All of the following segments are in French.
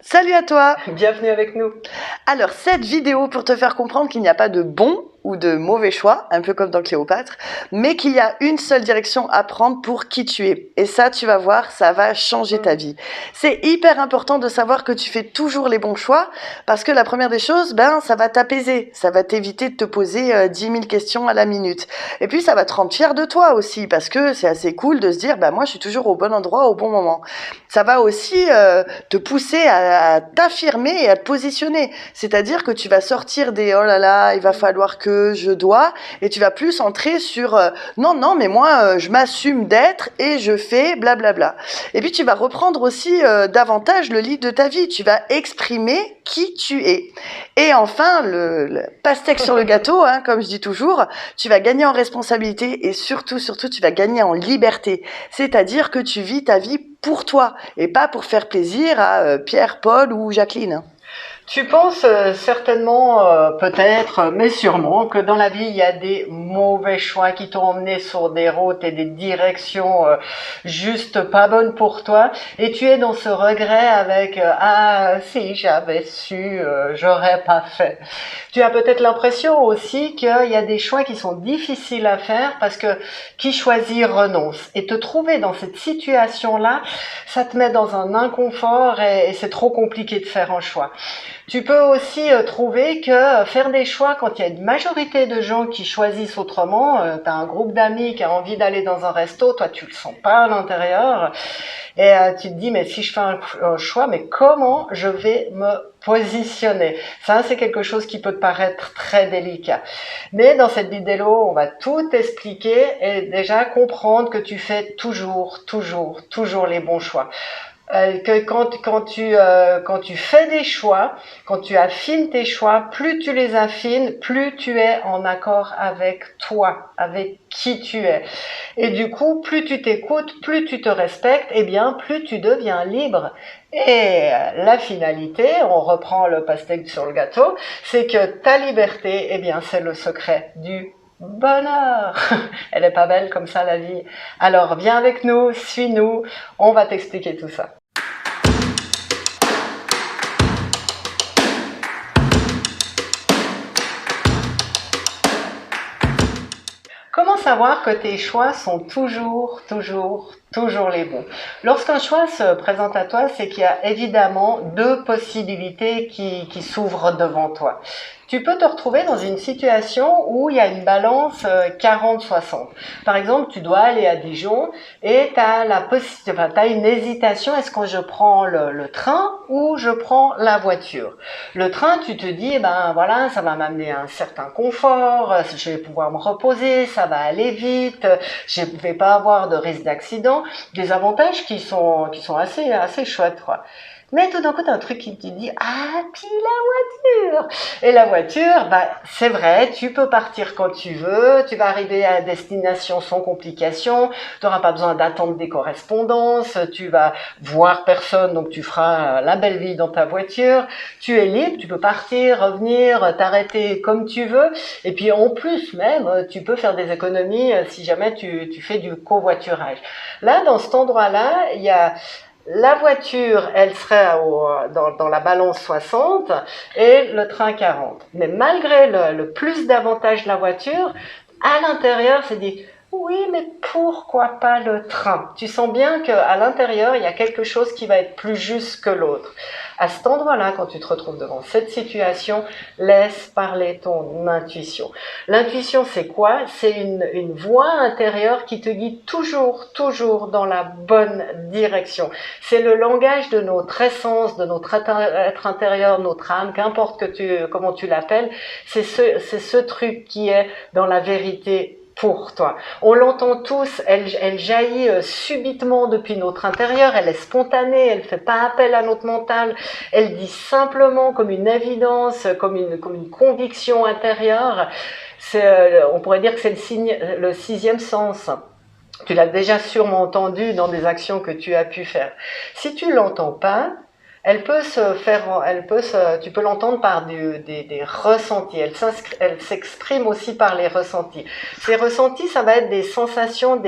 Salut à toi! Bienvenue avec nous. Alors, cette vidéo pour te faire comprendre qu'il n'y a pas de bon ou de mauvais choix, un peu comme dans Cléopâtre, mais qu'il y a une seule direction à prendre pour qui tu es. Et ça, tu vas voir, ça va changer ta vie. C'est hyper important de savoir que tu fais toujours les bons choix, parce que la première des choses, ça va t'apaiser, ça va t'éviter de te poser 10 000 questions à la minute. Et puis, ça va te rendre fier de toi aussi, parce que c'est assez cool de se dire, moi, je suis toujours au bon endroit, au bon moment. Ça va aussi te pousser à t'affirmer et à te positionner. C'est-à-dire que tu vas sortir des « oh là là, il va falloir que je dois » et tu vas plus entrer sur non, mais moi, je m'assume d'être et je fais blablabla. Et puis, tu vas reprendre aussi davantage le lead de ta vie. Tu vas exprimer qui tu es. Et enfin, le pastèque sur le gâteau, comme je dis toujours, tu vas gagner en responsabilité et surtout, tu vas gagner en liberté. C'est-à-dire que tu vis ta vie pour toi et pas pour faire plaisir à Pierre, Paul ou Jacqueline. Tu penses certainement, peut-être, mais sûrement, que dans la vie, il y a des mauvais choix qui t'ont emmené sur des routes et des directions juste pas bonnes pour toi. Et tu es dans ce regret avec ah, si j'avais su, j'aurais pas fait. Tu as peut-être l'impression aussi qu'il y a des choix qui sont difficiles à faire parce que qui choisit renonce. Et te trouver dans cette situation-là, ça te met dans un inconfort et c'est trop compliqué de faire un choix. Tu peux aussi trouver que faire des choix quand il y a une majorité de gens qui choisissent autrement, tu as un groupe d'amis qui a envie d'aller dans un resto, toi tu le sens pas à l'intérieur, et tu te dis mais si je fais un choix, mais comment je vais me positionner? Ça c'est quelque chose qui peut te paraître très délicat. Mais dans cette vidéo, on va tout expliquer et déjà comprendre que tu fais toujours les bons choix. Que quand tu fais des choix, quand tu affines tes choix, plus tu les affines, plus tu es en accord avec toi, avec qui tu es. Et du coup, plus tu t'écoutes, plus tu te respectes, et bien plus tu deviens libre. Et la finalité, on reprend le pastèque sur le gâteau, c'est que ta liberté, c'est le secret du bonheur. Elle est pas belle comme ça la vie. Alors viens avec nous, suis-nous, on va t'expliquer tout ça. Comment savoir que tes choix sont toujours les bons? Lorsqu'un choix se présente à toi, c'est qu'il y a évidemment deux possibilités qui s'ouvrent devant toi. Tu peux te retrouver dans une situation où il y a une balance 40-60. Par exemple, tu dois aller à Dijon et tu as une hésitation, est-ce que je prends le train ou je prends la voiture? Le train, tu te dis, voilà, ça va m'amener un certain confort, je vais pouvoir me reposer, ça va aller vite, je ne vais pas avoir de risque d'accident, des avantages qui sont assez chouettes, quoi. Mais tout d'un coup, tu as un truc qui te dit « Ah, puis la voiture !» Et la voiture, c'est vrai, tu peux partir quand tu veux, tu vas arriver à destination sans complication, tu n'auras pas besoin d'attendre des correspondances, tu vas voir personne, donc tu feras la belle vie dans ta voiture, tu es libre, tu peux partir, revenir, t'arrêter comme tu veux, et puis en plus même, tu peux faire des économies si jamais tu fais du covoiturage. Là, dans cet endroit-là, il y a... La voiture, elle serait dans la balance 60 et le train 40. Mais malgré le plus d'avantages de la voiture, à l'intérieur, c'est dit oui, mais pourquoi pas le train? Tu sens bien qu'à l'intérieur, il y a quelque chose qui va être plus juste que l'autre. À cet endroit-là, quand tu te retrouves devant cette situation, laisse parler ton intuition. L'intuition, c'est quoi? C'est une voix intérieure qui te guide toujours dans la bonne direction. C'est le langage de notre essence, de notre être intérieur, notre âme, qu'importe comment tu l'appelles. C'est ce truc qui est dans la vérité pour toi. On l'entend tous, elle jaillit subitement depuis notre intérieur, elle est spontanée, elle fait pas appel à notre mental, elle dit simplement comme une évidence, comme une conviction intérieure. On pourrait dire que c'est le sixième sens. Tu l'as déjà sûrement entendu dans des actions que tu as pu faire. Si tu l'entends pas, tu peux l'entendre par des ressentis. Elle s'exprime aussi par les ressentis. Ces ressentis, ça va être des sensations,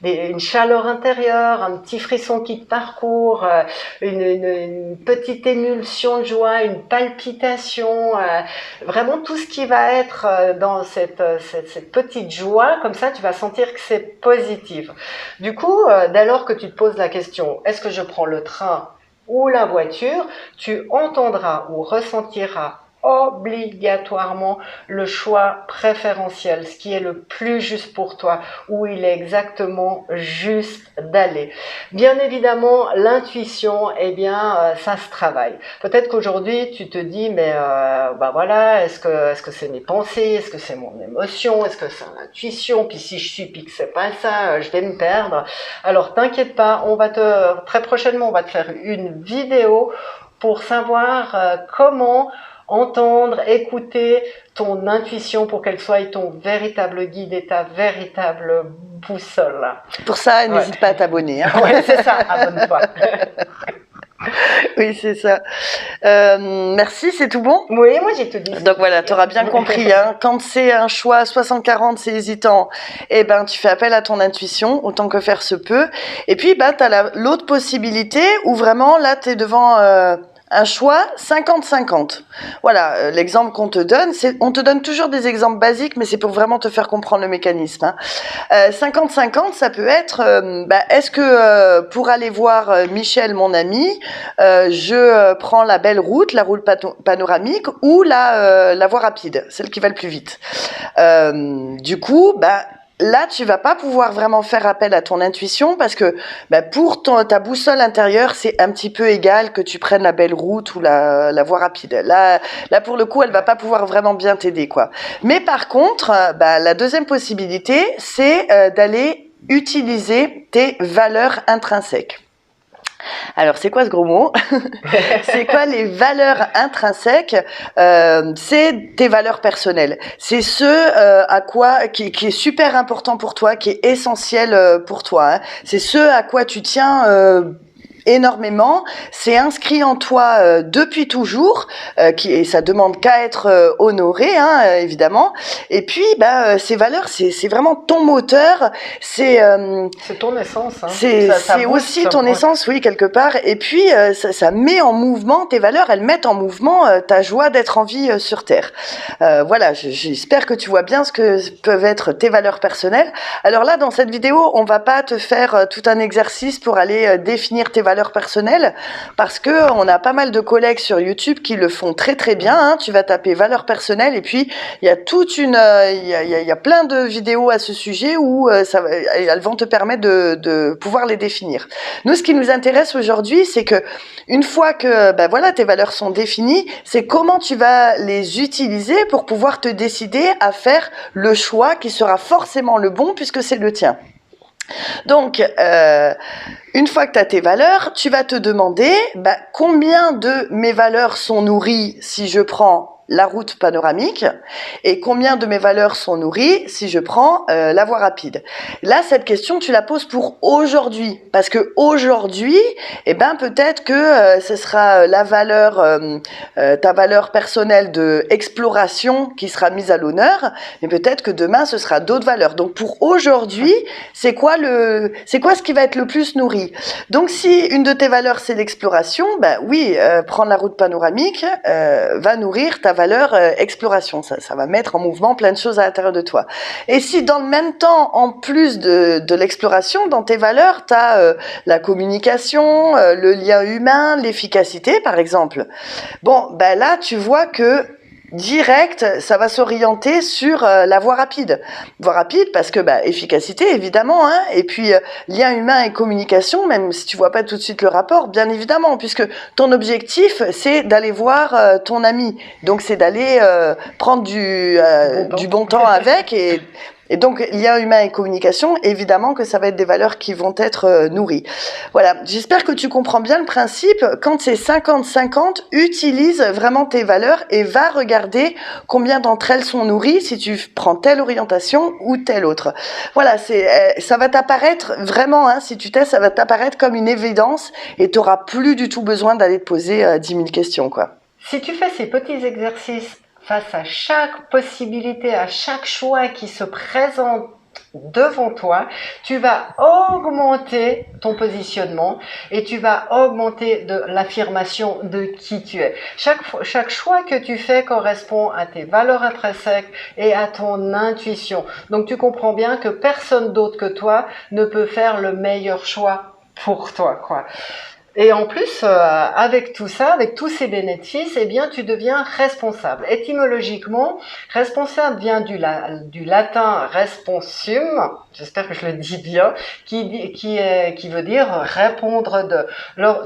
une chaleur intérieure, un petit frisson qui te parcourt, une petite émulsion de joie, une palpitation, vraiment tout ce qui va être dans cette petite joie. Comme ça, tu vas sentir que c'est positif. Du coup, dès lors que tu te poses la question, est-ce que je prends le train ou la voiture, tu entendras ou ressentiras obligatoirement le choix préférentiel, ce qui est le plus juste pour toi, où il est exactement juste d'aller. Bien évidemment, l'intuition, eh bien, ça se travaille. Peut-être qu'aujourd'hui, tu te dis, mais voilà, est-ce que c'est mes pensées, est-ce que c'est mon émotion, est-ce que c'est l'intuition, puis si je suis, puis que c'est pas ça, je vais me perdre. Alors, t'inquiète pas, très prochainement, on va te faire une vidéo pour savoir comment entendre, écouter ton intuition pour qu'elle soit ton véritable guide et ta véritable boussole. Pour ça, n'hésite pas à t'abonner. Hein. Ouais, c'est ça, abonne-toi. Oui, c'est ça. Merci, c'est tout bon? Oui, moi j'ai tout dit. Donc voilà, tu auras bien compris. Hein, quand c'est un choix 60-40, c'est hésitant, eh ben, tu fais appel à ton intuition, autant que faire se peut. Et puis, tu as l'autre possibilité où vraiment, là, tu es devant... un choix 50-50. Voilà, l'exemple qu'on te donne, on te donne toujours des exemples basiques, mais c'est pour vraiment te faire comprendre le mécanisme. Hein. 50-50, ça peut être, est-ce que pour aller voir Michel, mon ami, je prends la belle route, la route panoramique, ou la voie rapide, celle qui va le plus vite. Du coup, là, tu vas pas pouvoir vraiment faire appel à ton intuition parce que pour ta boussole intérieure, c'est un petit peu égal que tu prennes la belle route ou la voie rapide. Là, pour le coup, elle va pas pouvoir vraiment bien t'aider, quoi. Mais par contre, la deuxième possibilité, c'est d'aller utiliser tes valeurs intrinsèques. Alors, c'est quoi ce gros mot? C'est quoi les valeurs intrinsèques? C'est tes valeurs personnelles. C'est qui est super important pour toi, qui est essentiel pour toi. Hein. C'est ce à quoi tu tiens énormément, c'est inscrit en toi depuis toujours, et ça demande qu'à être honoré, hein, évidemment. Et puis, ces valeurs, c'est vraiment ton moteur. C'est ton essence. Hein. C'est aussi ton essence, oui, quelque part. Et puis, ça met en mouvement tes valeurs. Elles mettent en mouvement ta joie d'être en vie sur Terre. Voilà, j'espère que tu vois bien ce que peuvent être tes valeurs personnelles. Alors là, dans cette vidéo, on va pas te faire tout un exercice pour aller définir tes valeurs personnelles, parce que on a pas mal de collègues sur YouTube qui le font très très bien. Hein. Tu vas taper valeurs personnelles et puis il y a il y a plein de vidéos à ce sujet où elles vont te permettre de pouvoir les définir. Nous, ce qui nous intéresse aujourd'hui, c'est que une fois que tes valeurs sont définies, c'est comment tu vas les utiliser pour pouvoir te décider à faire le choix qui sera forcément le bon puisque c'est le tien. Donc, une fois que tu as tes valeurs, tu vas te demander combien de mes valeurs sont nourries si je prends la route panoramique et combien de mes valeurs sont nourries si je prends la voie rapide. Là, cette question, tu la poses pour aujourd'hui parce que aujourd'hui, peut-être que ce sera ta valeur personnelle de exploration qui sera mise à l'honneur, mais peut-être que demain ce sera d'autres valeurs. Donc pour aujourd'hui, c'est quoi ce qui va être le plus nourri? Donc si une de tes valeurs c'est l'exploration, prendre la route panoramique va nourrir ta valeur exploration, ça va mettre en mouvement plein de choses à l'intérieur de toi. Et si dans le même temps, en plus de l'exploration, dans tes valeurs, tu as la communication, le lien humain, l'efficacité par exemple, là tu vois que direct, ça va s'orienter sur la voie rapide. Voie rapide parce que efficacité évidemment, hein, et puis lien humain et communication, même si tu vois pas tout de suite le rapport, bien évidemment, puisque ton objectif c'est d'aller voir ton ami. Donc c'est d'aller prendre du bon temps avec et Et donc, lien humain et communication, évidemment que ça va être des valeurs qui vont être nourries. Voilà, j'espère que tu comprends bien le principe. Quand c'est 50-50, utilise vraiment tes valeurs et va regarder combien d'entre elles sont nourries si tu prends telle orientation ou telle autre. Voilà, ça va t'apparaître vraiment, hein, si tu testes, ça va t'apparaître comme une évidence et tu n'auras plus du tout besoin d'aller te poser 10 000 questions, quoi. Si tu fais ces petits exercices face à chaque possibilité, à chaque choix qui se présente devant toi, tu vas augmenter ton positionnement et tu vas augmenter de l'affirmation de qui tu es. Chaque choix que tu fais correspond à tes valeurs intrinsèques et à ton intuition. Donc tu comprends bien que personne d'autre que toi ne peut faire le meilleur choix pour toi, quoi. Et en plus, avec tout ça, avec tous ces bénéfices, eh bien, tu deviens responsable. Étymologiquement, responsable vient du latin responsum, j'espère que je le dis bien, qui veut dire répondre de.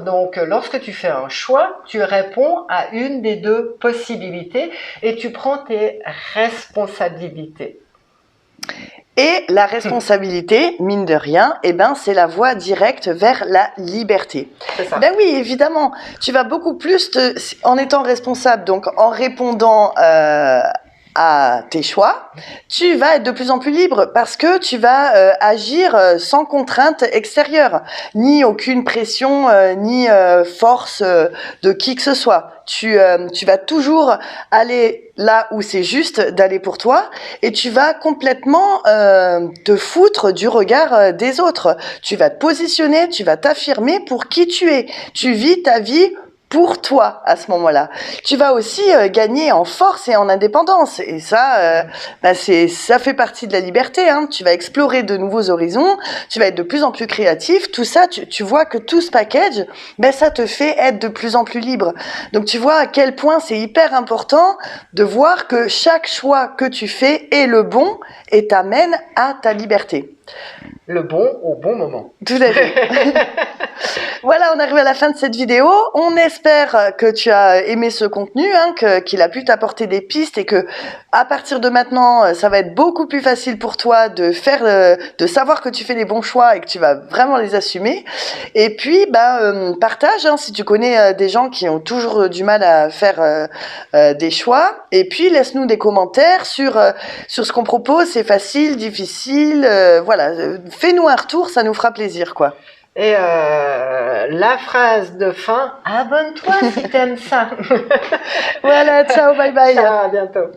Donc, lorsque tu fais un choix, tu réponds à une des deux possibilités et tu prends tes responsabilités. Et la responsabilité, mine de rien, eh ben, c'est la voie directe vers la liberté. C'est ça. Ben oui, évidemment, tu vas beaucoup plus en étant responsable, donc en répondant à tes choix, tu vas être de plus en plus libre parce que tu vas agir sans contrainte extérieure, ni aucune pression, ni force de qui que ce soit. Tu vas toujours aller là où c'est juste d'aller pour toi et tu vas complètement te foutre du regard des autres. Tu vas te positionner, tu vas t'affirmer pour qui tu es. Tu vis ta vie pour toi à ce moment-là. Tu vas aussi gagner en force et en indépendance. Et ça, ça fait partie de la liberté. Hein. Tu vas explorer de nouveaux horizons, tu vas être de plus en plus créatif. Tout ça, tu vois que tout ce package, ça te fait être de plus en plus libre. Donc tu vois à quel point c'est hyper important de voir que chaque choix que tu fais est le bon et t'amène à ta liberté. Le bon au bon moment. Tout à fait. Voilà, on arrive à la fin de cette vidéo. On espère que tu as aimé ce contenu, hein, qu'il a pu t'apporter des pistes et que à partir de maintenant, ça va être beaucoup plus facile pour toi de savoir que tu fais les bons choix et que tu vas vraiment les assumer. Et puis, partage, hein, si tu connais des gens qui ont toujours du mal à faire des choix. Et puis, laisse-nous des commentaires sur ce qu'on propose. C'est facile, difficile, voilà. Fais-nous un retour, ça nous fera plaisir, quoi. Et la phrase de fin, abonne-toi si t'aimes ça. Voilà, ciao, bye bye. Ciao, à bientôt.